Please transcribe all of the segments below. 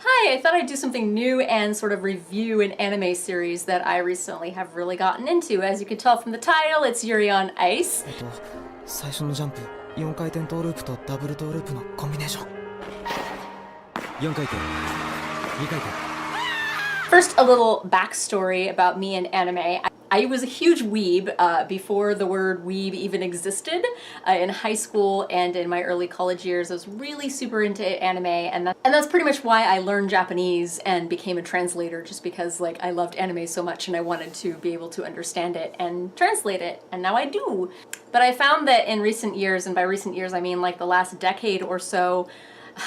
Hi, I thought I'd do something new and sort of review an anime series that I recently have really gotten into. As you can tell from the title, it's Yuri on Ice. 最初のジャンプ4回転トーループとダブルトーループのコンビネーション4回転2回転 First, a little backstory about me and anime. I was a huge weeb before the word weeb even existed. In high school and in my early college years, I was really super into anime, and that's pretty much why I learned Japanese and became a translator, just because like I loved anime so much and I wanted to be able to understand it and translate it, and now I do. But I found that in recent years, and by recent years I mean like the last decade or so,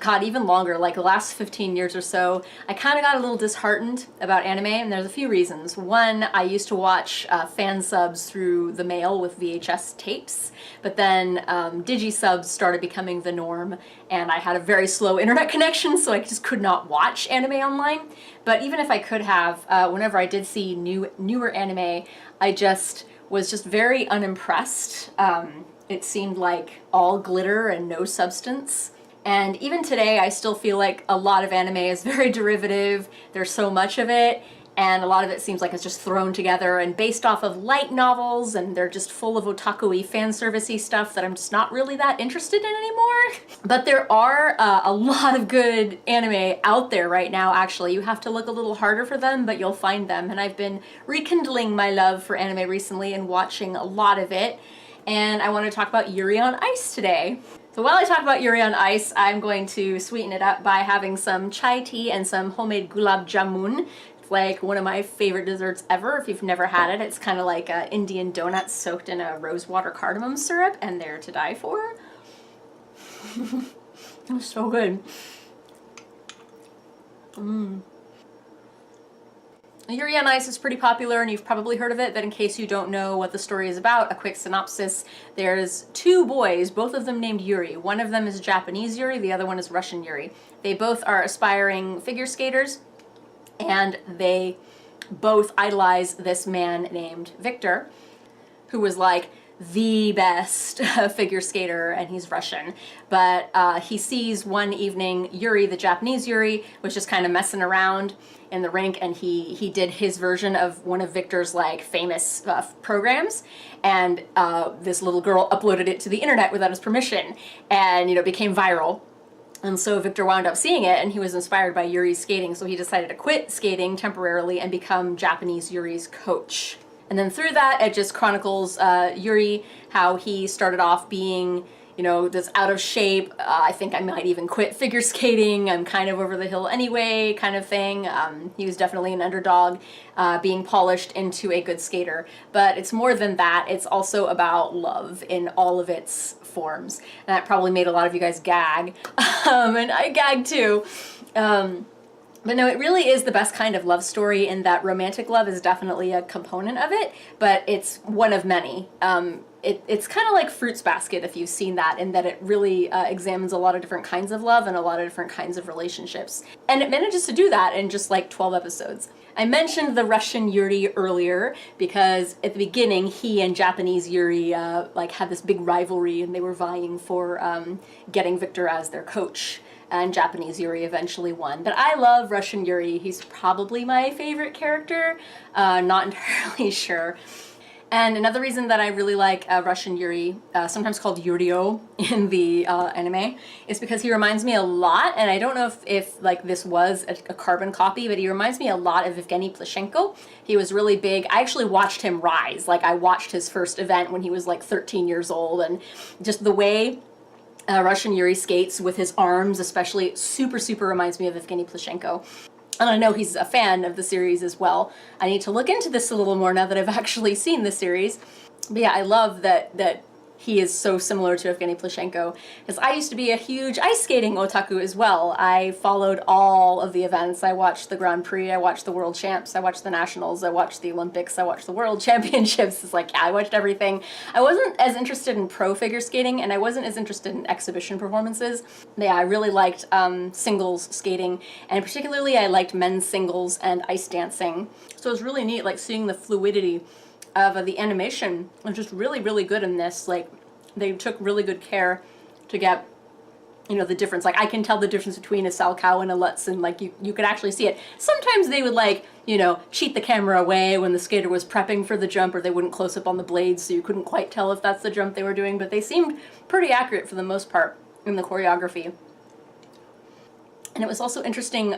God, even longer, like the last 15 years or so, I kind of got a little disheartened about anime, and there's a few reasons. One, I used to watch fan subs through the mail with VHS tapes, but then digi-subs started becoming the norm, and I had a very slow internet connection, so I just could not watch anime online. But even if I could have, whenever I did see newer anime, I was just very unimpressed. It seemed like all glitter and no substance. And even today, I still feel like a lot of anime is very derivative. There's so much of it, and a lot of it seems like it's just thrown together and based off of light novels, and they're just full of otaku-y, fan service-y stuff that I'm just not really that interested in anymore. But there are a lot of good anime out there right now, actually. You have to look a little harder for them, but you'll find them. And I've been rekindling my love for anime recently and watching a lot of it. And I want to talk about Yuri on Ice today. So while I talk about Yuri on Ice, I'm going to sweeten it up by having some chai tea and some homemade gulab jamun. It's like one of my favorite desserts ever. If you've never had it, it's kind of like Indian donuts soaked in a rosewater cardamom syrup, and they're to die for. It's so good. Yuri on Ice is pretty popular, and you've probably heard of it, but in case you don't know what the story is about, a quick synopsis. There's two boys, both of them named Yuri. One of them is Japanese Yuri, the other one is Russian Yuri. They both are aspiring figure skaters, and they both idolize this man named Victor, who was like the best figure skater, and he's Russian. But he sees one evening Yuri, the Japanese Yuri, was just kind of messing around in the rink, and he did his version of one of Victor's like famous programs, and this little girl uploaded it to the internet without his permission, and it became viral. And so Victor wound up seeing it, and he was inspired by Yuri's skating, so he decided to quit skating temporarily and become Japanese Yuri's coach. And then through that, it just chronicles Yuri, how he started off being, this out of shape, I think I might even quit figure skating, I'm kind of over the hill anyway, kind of thing. He was definitely an underdog, being polished into a good skater. But it's more than that, it's also about love in all of its forms. And that probably made a lot of you guys gag, and I gagged too. But no, it really is the best kind of love story, in that romantic love is definitely a component of it, but it's one of many. It's kind of like Fruits Basket, if you've seen that, in that it really examines a lot of different kinds of love and a lot of different kinds of relationships. And it manages to do that in just like 12 episodes. I mentioned the Russian Yuri earlier because at the beginning he and Japanese Yuri had this big rivalry, and they were vying for getting Victor as their coach. And Japanese Yuri eventually won. But I love Russian Yuri. He's probably my favorite character. Not entirely sure. And another reason that I really like Russian Yuri, sometimes called Yurio in the anime, is because he reminds me a lot, and I don't know if this was a carbon copy, but he reminds me a lot of Evgeny Plashenko. He was really big. I actually watched him rise. I watched his first event when he was 13 years old, and just the way Russian Yuri skates with his arms especially super reminds me of Evgeny Plashenko. And I know he's a fan of the series as well. I need to look into this a little more now that I've actually seen the series. But yeah, I love that he is so similar to Evgeny Plashenko, because I used to be a huge ice skating otaku as well. I followed all of the events. I watched the Grand Prix, I watched the World Champs, I watched the Nationals, I watched the Olympics, I watched the World Championships. It's like, yeah, I watched everything. I wasn't as interested in pro figure skating, and I wasn't as interested in exhibition performances. But yeah, I really liked singles skating, and particularly I liked men's singles and ice dancing. So it was really neat, seeing the fluidity of the animation was just really good in this. They took really good care to get you know, the difference. Like, I can tell the difference between a Salchow and a Lutz, and like you could actually see it. Sometimes they would, like, you know, cheat the camera away when the skater was prepping for the jump, or they wouldn't close up on the blades, so you couldn't quite tell if that's the jump they were doing, but they seemed pretty accurate for the most part in the choreography. And it was also interesting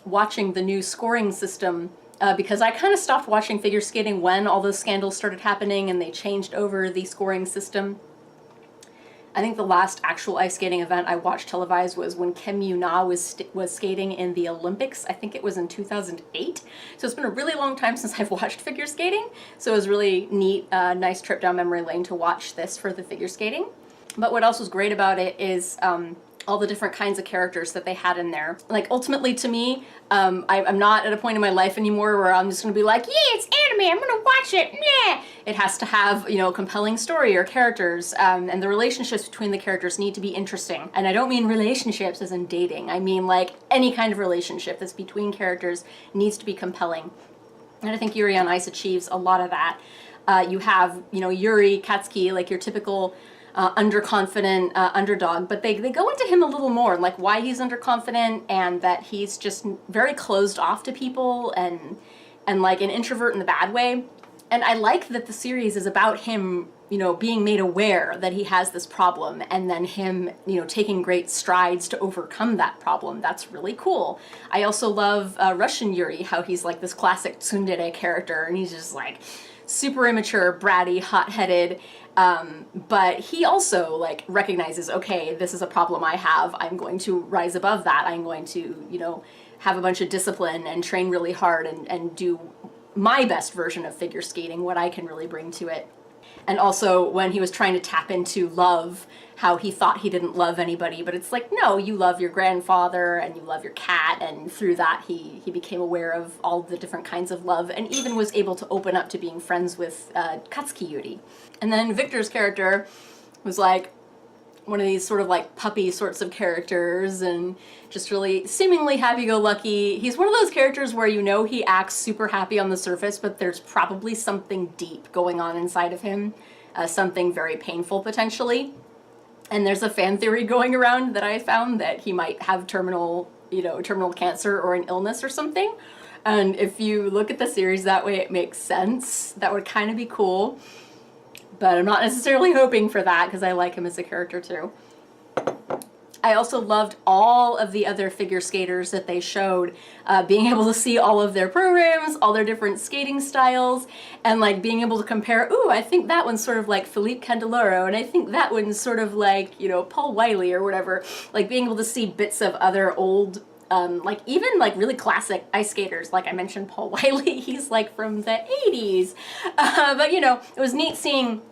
watching the new scoring system, because I kind of stopped watching figure skating when all those scandals started happening and they changed over the scoring system. I think the last actual ice skating event I watched televised was when Kim Yu-na was skating in the Olympics. I think it was in 2008. So it's been a really long time since I've watched figure skating. So it was really neat, nice trip down memory lane to watch this for the figure skating. But what else was great about it is all the different kinds of characters that they had in there. Like, ultimately, to me, I'm not at a point in my life anymore where I'm just gonna be like, yeah, it's anime, I'm gonna watch it, yeah. It has to have, you know, a compelling story or characters, and the relationships between the characters need to be interesting. And I don't mean relationships as in dating. I mean, like, any kind of relationship that's between characters needs to be compelling. And I think Yuri on Ice achieves a lot of that. You have, you know, Yuri, Katsuki, like your typical underconfident underdog, but they go into him a little more, like why he's underconfident and that he's just very closed off to people and like an introvert in the bad way. And I like that the series is about him, you know, being made aware that he has this problem and then him, you know, taking great strides to overcome that problem. That's really cool. I also love Russian Yuri, how he's like this classic tsundere character and he's just like super immature, bratty, hot-headed, but he also like recognizes, okay, this is a problem I have, I'm going to rise above that, I'm going to, you know, have a bunch of discipline and train really hard and do my best version of figure skating, what I can really bring to it. And also when he was trying to tap into love, how he thought he didn't love anybody, but it's like, no, you love your grandfather and you love your cat, and through that he became aware of all the different kinds of love and even was able to open up to being friends with Katsuki Yuri. And then Victor's character was like one of these sort of like puppy sorts of characters and just really seemingly happy-go-lucky. He's one of those characters where you know he acts super happy on the surface, but there's probably something deep going on inside of him, something very painful potentially. And there's a fan theory going around that I found that he might have terminal cancer or an illness or something. And if you look at the series that way, it makes sense. That would kind of be cool. But I'm not necessarily hoping for that because I like him as a character too. I also loved all of the other figure skaters that they showed, being able to see all of their programs, all their different skating styles, and like being able to compare, ooh, I think that one's sort of like Philippe Candeloro, and I think that one's sort of like, you know, Paul Wiley or whatever. Like being able to see bits of other old, like even like really classic ice skaters. Like I mentioned Paul Wiley, he's like from the 80s. But you know, it was neat seeing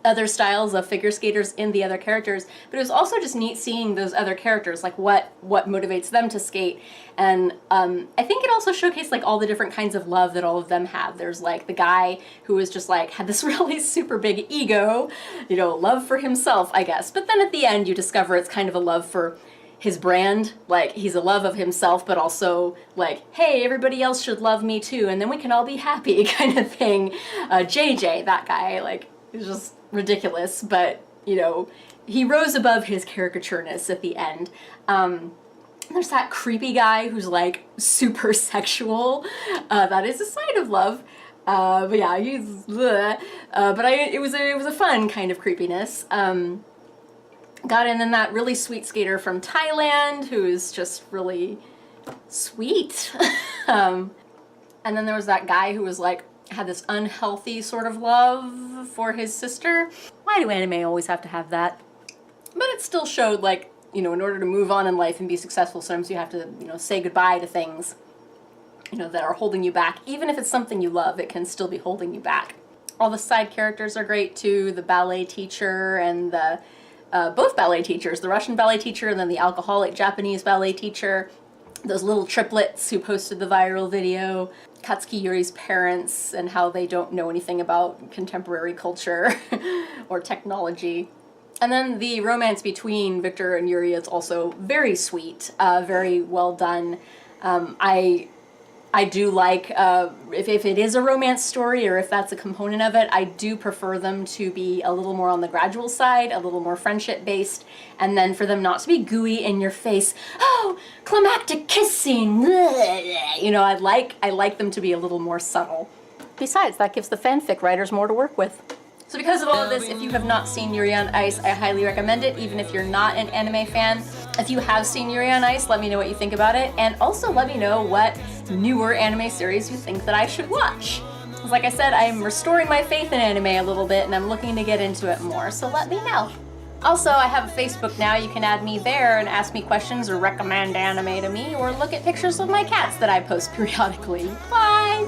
other styles of figure skaters in the other characters, but it was also just neat seeing those other characters, like what motivates them to skate. And I think it also showcased like all the different kinds of love that all of them have. There's like the guy who was just like had this really super big ego, you know, love for himself, I guess. But then at the end you discover it's kind of a love for his brand, like he's a love of himself, but also like, hey, everybody else should love me too, and then we can all be happy kind of thing. JJ, that guy, like, he's just ridiculous, but you know, he rose above his caricatureness at the end. There's that creepy guy who's like super sexual. That is a sign of love. But yeah, he's bleh. But it was a fun kind of creepiness. Got in then that really sweet skater from Thailand who is just really sweet. And then there was that guy who was like had this unhealthy sort of love for his sister. Why do anime always have to have that? But it still showed like, you know, in order to move on in life and be successful, sometimes you have to, you know, say goodbye to things, you know, that are holding you back. Even if it's something you love, it can still be holding you back. All the side characters are great too. The ballet teacher and the both ballet teachers, the Russian ballet teacher and then the alcoholic Japanese ballet teacher. Those little triplets who posted the viral video. Katsuki Yuri's parents and how they don't know anything about contemporary culture or technology. And then the romance between Victor and Yuri is also very sweet, very well done. I I do like, if it is a romance story or if that's a component of it, I do prefer them to be a little more on the gradual side, a little more friendship based, and then for them not to be gooey in your face. Oh, climactic kissing. You know, I like them to be a little more subtle. Besides, that gives the fanfic writers more to work with. So because of all of this, if you have not seen Yuri on Ice, I highly recommend it, even if you're not an anime fan. If you have seen Yuri on Ice, let me know what you think about it, and also let me know what newer anime series you think that I should watch. Because like I said, I'm restoring my faith in anime a little bit, and I'm looking to get into it more, so let me know. Also, I have a Facebook now. You can add me there and ask me questions or recommend anime to me, or look at pictures of my cats that I post periodically. Bye!